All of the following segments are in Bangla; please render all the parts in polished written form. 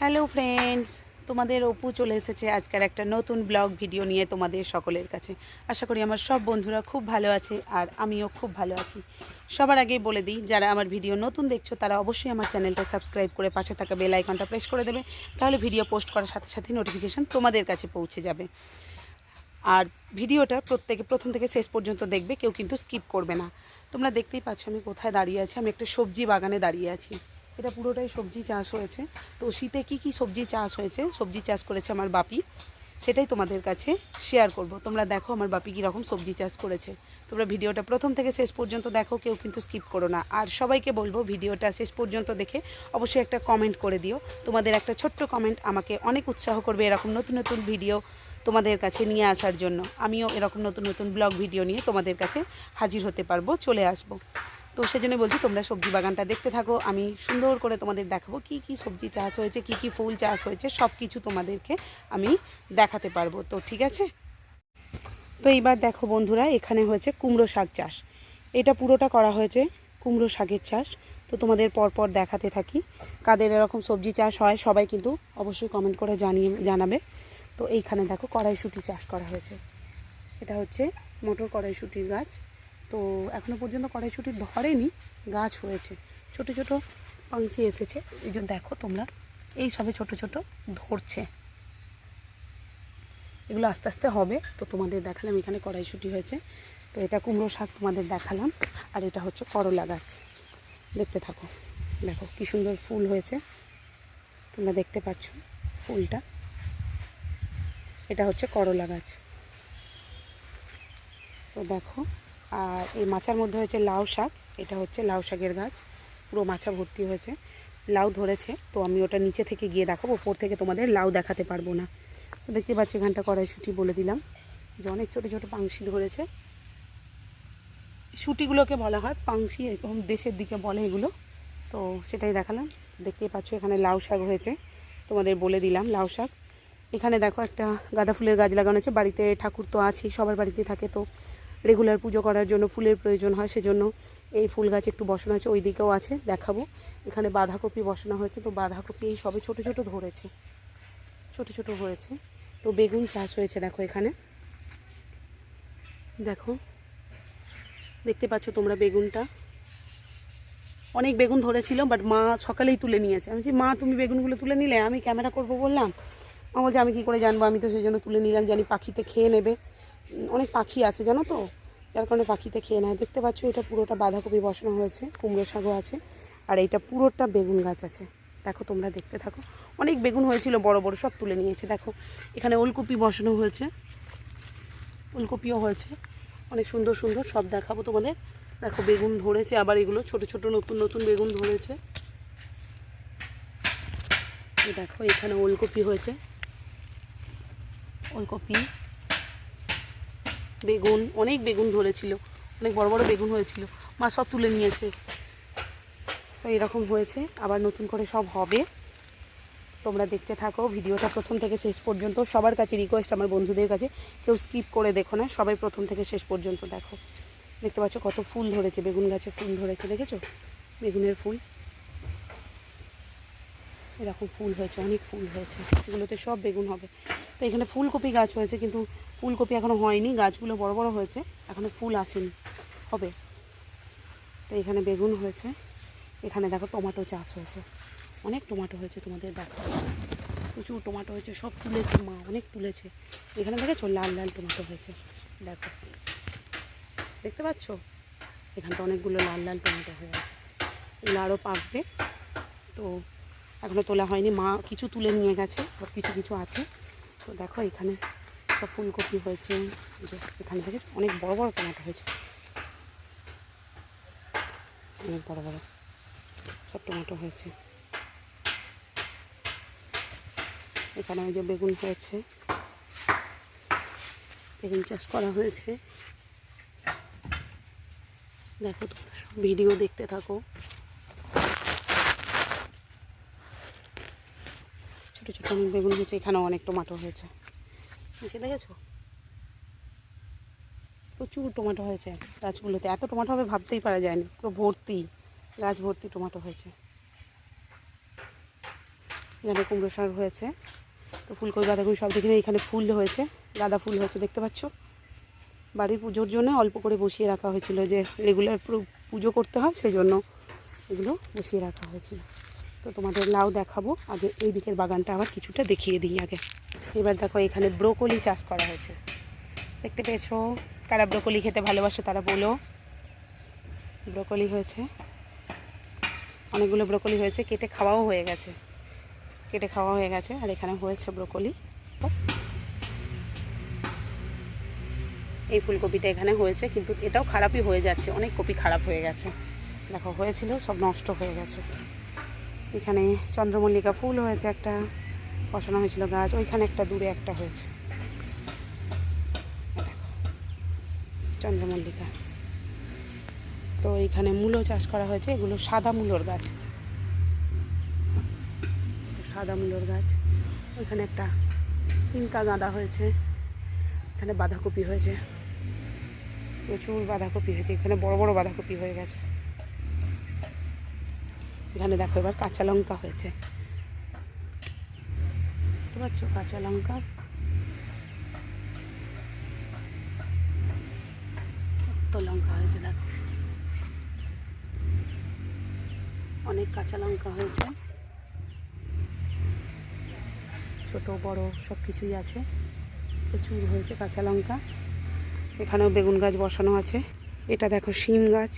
হ্যালো ফ্রেন্ডস, তোমাদের অপু চলে এসেছে আজকের একটা নতুন ব্লগ ভিডিও নিয়ে তোমাদের সকলের কাছে। আশা করি আমার সব বন্ধুরা খুব ভালো আছে আর আমিও খুব ভালো আছি। সবার আগেই বলে দিই, যারা আমার ভিডিও নতুন দেখছো তারা অবশ্যই আমার চ্যানেলটা সাবস্ক্রাইব করে পাশে থাকা বেল আইকনটা প্রেস করে দেবে, তাহলে ভিডিও পোস্ট করার সাথে সাথে নোটিফিকেশান তোমাদের কাছে পৌঁছে যাবে। আর ভিডিওটা প্রত্যেকে প্রথম থেকে শেষ পর্যন্ত দেখবে, কেউ কিন্তু স্কিপ করবে না। তোমরা দেখতেই পাচ্ছ আমি কোথায় দাঁড়িয়ে আছি। আমি একটা সবজি বাগানে দাঁড়িয়ে আছি। এটা পুরোটাই সবজি চাষ হয়েছে। তো শীতে কি কি সবজি চাষ হয়েছে, সবজি চাষ করেছে আমার বাপি, সেটাই তোমাদের কাছে শেয়ার করব। তোমরা দেখো আমার বাপি কীরকম সবজি চাষ করেছে। তোমরা ভিডিওটা প্রথম থেকে শেষ পর্যন্ত দেখো, কেউ কিন্তু স্কিপ করো না। আর সবাইকে বলবো ভিডিওটা শেষ পর্যন্ত দেখে অবশ্যই একটা কমেন্ট করে দিও। তোমাদের একটা ছোট্ট কমেন্ট আমাকে অনেক উৎসাহ করবে এরকম নতুন নতুন ভিডিও তোমাদের কাছে নিয়ে আসার জন্য। আমিও এরকম নতুন নতুন ব্লগ ভিডিও নিয়ে তোমাদের কাছে হাজির হতে পারবো, চলে আসবো। তো সেজন্য বলছি তোমরা সবজি বাগানটা দেখতে থাকো। আমি সুন্দর করে তোমাদের দেখাবো কি কি সবজি চাষ হয়েছে, কি কি ফুল চাষ হয়েছে, সব কিছু তোমাদেরকে আমি দেখাতে পারবো। তো ঠিক আছে, তো এইবার দেখো বন্ধুরা, এখানে হয়েছে কুমড়ো শাক চাষ। এটা পুরোটা করা হয়েছে কুমড়ো শাকের চাষ। তো তোমাদের পরপর দেখাতে থাকি। কাদের এরকম সবজি চাষ হয় সবাই কিন্তু অবশ্যই কমেন্ট করে জানাবে। তো এইখানে দেখো কড়াইশুঁটি চাষ করা হয়েছে। এটা হচ্ছে মটর কড়াইশুঁটির গাছ। তো এখনও পর্যন্ত কড়াইশুঁটি ধরেনি, গাছ হয়েছে, ছোট ছোট পাংশি এসেছে। এই যে দেখো তোমরা, এই সবে ছোট ছোট ধরছে, এগুলো আস্তে আস্তে হবে। তো তোমাদের দেখালাম এখানে কড়াইশুঁটি হয়েছে। তো এটা কুমড়ো শাক তোমাদের দেখালাম। আর এটা হচ্ছে করলা গাছ, দেখতে থাকো। দেখো কী সুন্দর ফুল হয়েছে, তোমরা দেখতে পাচ্ছ ফুলটা। এটা হচ্ছে করলা গাছ। তো দেখো, আর এই মাচার মধ্যে হয়েছে লাউ শাক। এটা হচ্ছে লাউ শাকের গাছ, পুরো মাচা ভর্তি হয়েছে, লাউ ধরেছে। তো আমি ওটা নিচে থেকে গিয়ে দেখাবো, ওপর থেকে তোমাদের লাউ দেখাতে পারবো না। তো দেখতে পাচ্ছি এখানটা কড়াইশুঁটি বলে দিলাম যে অনেক ছোটো ছোটো পাংশি ধরেছে। শুঁটিগুলোকে বলা হয় পাংশি, এরকম দেশের দিকে বলে এগুলো। তো সেটাই দেখালাম। দেখতেই পাচ্ছ এখানে লাউ শাক হয়েছে, তোমাদের বলে দিলাম লাউ শাক। এখানে দেখো একটা গাঁদা ফুলের গাছ লাগানো আছে। বাড়িতে ঠাকুর তো আছেই, সবার বাড়িতে থাকে। তো রেগুলার পুজো করার জন্য ফুলের প্রয়োজন হয়, সেজন্য এই ফুল গাছ একটু বসানো আছে। ওই দিকেও আছে, দেখাবো। এখানে বাঁধাকপি বসানো হয়েছে। তো বাঁধাকপি এই সবে ছোটো ছোটো ধরেছে, ছোটো ছোটো হয়েছে। তো বেগুন চাষ হয়েছে, দেখো এখানে দেখো, দেখতে পাচ্ছ তোমরা বেগুনটা। অনেক বেগুন ধরেছিল, বাট মা সকালেই তুলে নিয়েছে। আমি বলছি মা তুমি বেগুনগুলো তুলে নিলে, আমি ক্যামেরা করব বললাম। মা বলছে আমি কী করে জানবো, আমি তো সেই জন্য তুলে নিলাম, জানি পাখিতে খেয়ে নেবে। অনেক পাখি আসে জানো তো, যার কারণে পাখিতে খেয়ে নেয়। দেখতে পাচ্ছ এটা পুরোটা বাঁধাকপি বসানো হয়েছে, কুমড়ো শাকও আছে, আর এইটা পুরোটা বেগুন গাছ আছে। দেখো তোমরা দেখতে থাকো। অনেক বেগুন হয়েছিল বড় বড়, সব তুলে নিয়েছে। দেখো এখানে ওলকপি বসানো হয়েছে, ওলকপিও হয়েছে, অনেক সুন্দর সুন্দর, সব দেখাবো তোমাদের। দেখো বেগুন ধরেছে, আবার এগুলো ছোট ছোট নতুন নতুন বেগুন ধরেছে। দেখো এখানে ওলকপি হয়েছে, ওলকপি, বেগুন, অনেক বেগুন ধরেছিল, অনেক বড় বড় বেগুন হয়েছিল, মা সব তুলে নিয়েছে। তো এরকম হয়েছে, আবার নতুন করে সব হবে। তোমরা দেখতে থাকো ভিডিওটা প্রথম থেকে শেষ পর্যন্ত। সবার কাছে রিকোয়েস্ট, আমার বন্ধুদের কাছে, কেউ স্কিপ করে দেখো না, সবাই প্রথম থেকে শেষ পর্যন্ত দেখো। দেখতে পাচ্ছ কত ফুল ধরেছে, বেগুন গাছে ফুল ধরেছে, দেখেছো বেগুনের ফুল, এরকম ফুল হয়েছে, অনেক ফুল হয়েছে। এগুলোতে সব বেগুন হবে। তো এখানে ফুলকপি গাছ হয়েছে, কিন্তু ফুলকপি এখনও হয়নি, গাছগুলো বড় বড় হয়েছে, এখনও ফুল আসেনি, হবে। তো এখানে বেগুন হয়েছে। এখানে দেখো টমেটো চাষ হয়েছে, অনেক টমেটো হয়েছে, তোমাদের দেখো প্রচুর টমেটো হয়েছে, সব তুলেছে মা, অনেক তুলেছে। এখানে দেখেছো লাল লাল টমেটো হয়েছে, দেখো দেখতে পাচ্ছ, এখানটা অনেকগুলো লাল লাল টমেটো হয়ে আছে। এগুলো আরও পাকবে। তো এখনও তোলা হয়নি, মা কিছু তুলে নিয়ে গেছে, সব কিছু কিছু আছে। তো দেখো এখানে সব ফুলকপি হয়েছে, যে এখানে দেখেছো অনেক বড় বড় টমেটো হয়েছে, অনেক বড় বড় সব টমেটো হয়েছে। এখানে ওই যে বেগুন হয়েছে, বেগুন চাষ করা হয়েছে। দেখো তোমরা সব ভিডিও দেখতে থাকো। ছোটো ছোটো অনেক বেগুন হয়েছে, এখানেও অনেক টমেটো হয়েছে, নিচে দেখেছো প্রচুর টমেটো হয়েছে গাছগুলোতে। এত টমেটো হবে ভাবতেই পারা যায়নি, পুরো ভর্তি, গাছ ভর্তি টমেটো হয়েছে। এখানে কুমড়ো শাক হয়েছে, তো ফুলকপি বাঁধাকপি সব দেখি এখানে ফুল হয়েছে, গাঁদা ফুল হয়েছে দেখতে পাচ্ছ। বাড়ির পুজোর জন্য অল্প করে বসিয়ে রাখা হয়েছিল, যে রেগুলার পুজো করতে হয় সেই জন্য এগুলো বসিয়ে রাখা হয়েছিল। তো তোমাদের লাউ দেখাবো, আগে এই দিকের বাগানটা আবার কিছুটা দেখিয়ে দিই আগে। এবার দেখো এখানে ব্রোকলি চাষ করা হয়েছে, দেখতে পেয়েছো। কারা ব্রোকলি খেতে ভালোবাসে তারা বলো। ব্রোকলি হয়েছে, অনেকগুলো ব্রোকলি হয়েছে, কেটে খাওয়াও হয়ে গেছে, আর এখানে হয়েছে ব্রোকলি। এই ফুলকপিটা এখানে হয়েছে, কিন্তু এটাও খারাপই হয়ে যাচ্ছে, অনেক কপি খারাপ হয়ে গেছে। দেখো হয়েছিল সব নষ্ট হয়ে গেছে। এখানে চন্দ্রমল্লিকা ফুল হয়েছে, একটা বসানো হয়েছিল গাছ, ওইখানে একটা দূরে একটা হয়েছে, দেখো চন্দ্রমল্লিকা। তো এইখানে মূলো চাষ করা হয়েছে, এগুলো সাদা মূলোর গাছ, ওইখানে একটা পিঙ্কা গাঁদা হয়েছে, এখানে বাঁধাকপি হয়েছে, প্রচুর বাঁধাকপি হয়েছে, এখানে বড় বড় বাঁধাকপি হয়ে গেছে। এখানে দেখো এবার কাঁচা লঙ্কা হয়েছে, বুঝতে পারছো, কাঁচা লঙ্কা। কত লঙ্কা হয়েছে দেখো, অনেক কাঁচা লঙ্কা হয়েছে, ছোট বড় সব কিছুই আছে, প্রচুর হয়েছে কাঁচা লঙ্কা। এখানেও বেগুন গাছ বসানো আছে। এটা দেখো শিম গাছ,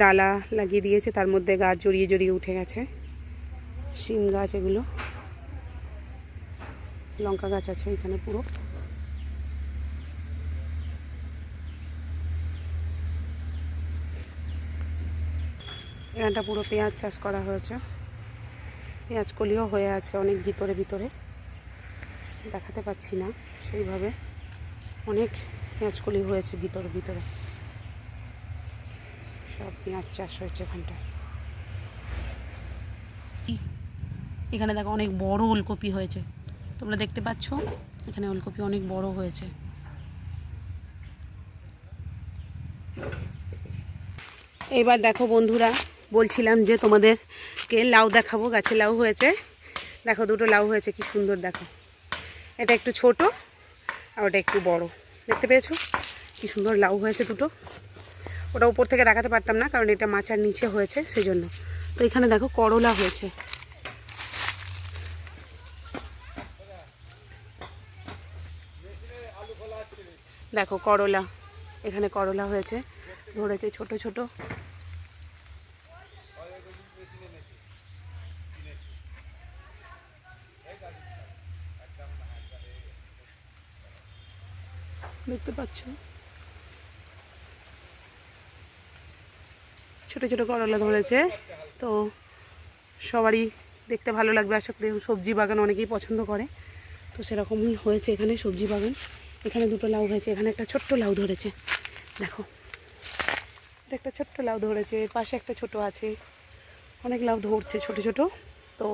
ডালা লাগিয়ে দিয়েছে, তার মধ্যে গাছ জড়িয়ে জড়িয়ে উঠে গেছে, শিম গাছ এগুলো। লঙ্কা গাছ আছে এখানে পুরো। এখানটা পুরো পেঁয়াজ চাষ করা হয়েছে, পেঁয়াজ কলিও হয়ে আছে অনেক ভিতরে ভিতরে, দেখাতে পাচ্ছি না সেইভাবে, অনেক পেঁয়াজ কলি হয়েছে ভিতরে ভিতরে, সব পেঁয়াজ চাষ হয়েছে এখানটা। এখানে দেখো অনেক বড় ওলকপি হয়েছে, তোমরা দেখতে পাচ্ছ, এখানে ওলকপি অনেক বড় হয়েছে। এইবার দেখো বন্ধুরা, বলছিলাম যে তোমাদেরকে লাউ দেখাবো, গাছে লাউ হয়েছে, দেখো দুটো লাউ হয়েছে, কি সুন্দর দেখো। এটা একটু ছোট আর ওটা একটু বড়, দেখতে পেয়েছো কি সুন্দর লাউ হয়েছে দুটো। ওটা উপর থেকে দেখাতে পারতাম না, কারণ এটা মাচার নিচে হয়েছে সেই জন্য। তো এখানে দেখো করলা হয়েছে, দেখো করলা, এখানে করলা হয়েছে, ধরেছে ছোট ছোট। দেখতে পাচ্ছ ছোট ছোট করলা ধরেছে। তো সবারই দেখতে ভালো লাগবে আশা করি, সবজি বাগান অনেকেই পছন্দ করে, তো সেরকমই হয়েছে এখানে সবজি বাগান। এখানে দুটো লাউ হয়েছে, এখানে একটা ছোট্ট লাউ ধরেছে, দেখো এটা একটা ছোট্ট লাউ ধরেছে, পাশে একটা ছোট আছে, অনেক লাউ ধরছে ছোট ছোট। তো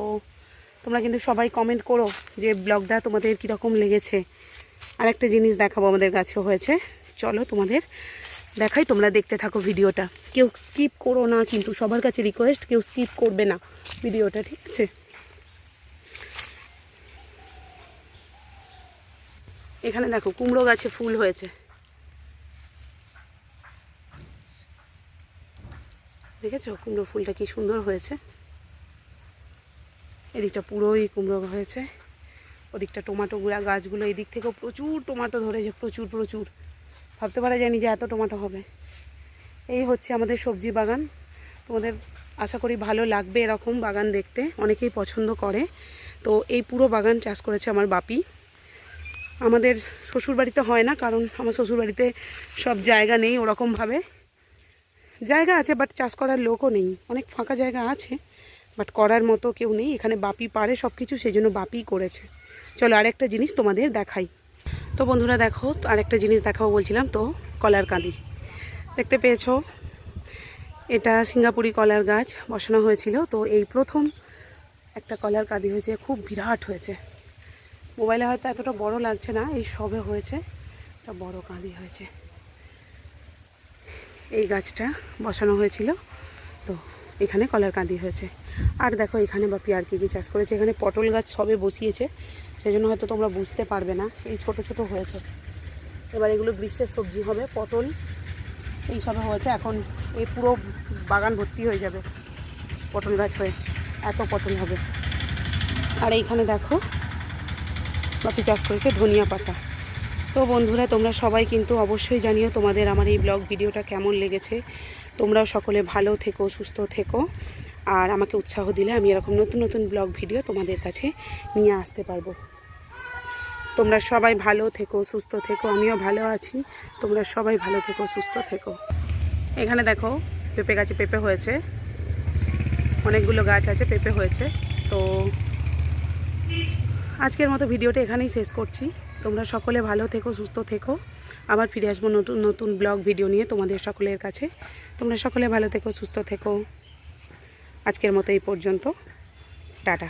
তোমরা কিন্তু সবাই কমেন্ট করো যে ব্লগটা তোমাদের কীরকম লেগেছে। আর একটা জিনিস দেখাবো আমাদের কাছে হয়েছে, চলো তোমাদের দেখাই, তোমরা দেখতে থাকো ভিডিওটা, কেউ স্কিপ করো না, কিন্তু সবার কাছে রিকোয়েস্ট, কেউ স্কিপ করবে না ভিডিওটা, ঠিক আছে। এখানে দেখো কুমড়ো গাছে ফুল হয়েছে, দেখেছো কুমড়ো ফুলটা কি সুন্দর হয়েছে। এদিকটা পুরোই কুমড়ো হয়েছে, ওদিকটা টমেটো গুঁড়া গাছগুলো, এই দিক থেকেও প্রচুর টমেটো ধরেছে, প্রচুর প্রচুর, ভাবতে পারা যায়নি যে এত টমেটো হবে। এই হচ্ছে আমাদের সবজি বাগান, তোমাদের আশা করি ভালো লাগবে এরকম বাগান দেখতে, অনেকেই পছন্দ করে। তো এই পুরো বাগান চাষ করেছে আমার বাপি। আমাদের শ্বশুরবাড়িতে হয় না, কারণ আমার শ্বশুরবাড়িতে সব জায়গা নেই ওরকমভাবে, জায়গা আছে বাট চাষ করার লোকও নেই, অনেক ফাঁকা জায়গা আছে বাট করার মতো কেউ নেই। এখানে বাপি পারে সব কিছু, সেই জন্য বাপিই করেছে। চলো আরেকটা জিনিস তোমাদের দেখাই। তো বন্ধুরা দেখো, আরেকটা জিনিস দেখাবো বলছিলাম, তো কলার কাঁদি দেখতে পেয়েছো, এটা সিঙ্গাপুরি কলার গাছ বসানো হয়েছিল। তো এই প্রথম একটা কলার কাঁদি হয়েছে, খুব বিরাট হয়েছে, মোবাইলে হয়তো এতটা বড় লাগছে না, এই সবে হয়েছে, একটা বড় কাঁদি হয়েছে। এই গাছটা বসানো হয়েছিল, তো এখানে কলার কাঁদি হয়েছে। আর দেখো এখানে বাপি আর কী চাষ করেছে, এখানে পটল গাছ সবে বসিয়েছে, সেই জন্য হয়তো তোমরা বুঝতে পারবে না, এই ছোট ছোট হয়েছে। এবার এগুলো গ্রীষ্মের সবজি হবে, পটল এই সবে হয়েছে, এখন এই পুরো বাগান ভর্তি হয়ে যাবে পটল গাছ হয়ে, এত পটল হবে। আর এইখানে দেখো বাপি চাষ করেছে ধনিয়া পাতা। তো বন্ধুরা তোমরা সবাই কিন্তু অবশ্যই জানিও তোমাদের আমার এই ব্লগ ভিডিওটা কেমন লেগেছে। তোমরাও সকলে ভালো থেকো, সুস্থ থেকো, আর আমাকে উৎসাহ দিলে আমি এরকম নতুন নতুন ব্লগ ভিডিও তোমাদের কাছে নিয়ে আসতে পারবো। তোমরা সবাই ভালো থেকো, সুস্থ থেকো, আমিও ভালো আছি, তোমরা সবাই ভালো থেকো, সুস্থ থেকো। এখানে দেখো পেঁপে গাছে পেঁপে হয়েছে, অনেকগুলো গাছ আছে, পেঁপে হয়েছে। তো আজকের মতো ভিডিওটা এখানেই শেষ করছি। তোমরা সকলে ভালো থেকো, সুস্থ থেকো, আবার ফিরে আসবো নতুন নতুন ব্লগ ভিডিও নিয়ে তোমাদের সকলের কাছে। তোমরা সকলে ভালো থেকো, সুস্থ থেকো। আজকের মতো এই পর্যন্ত, টাটা।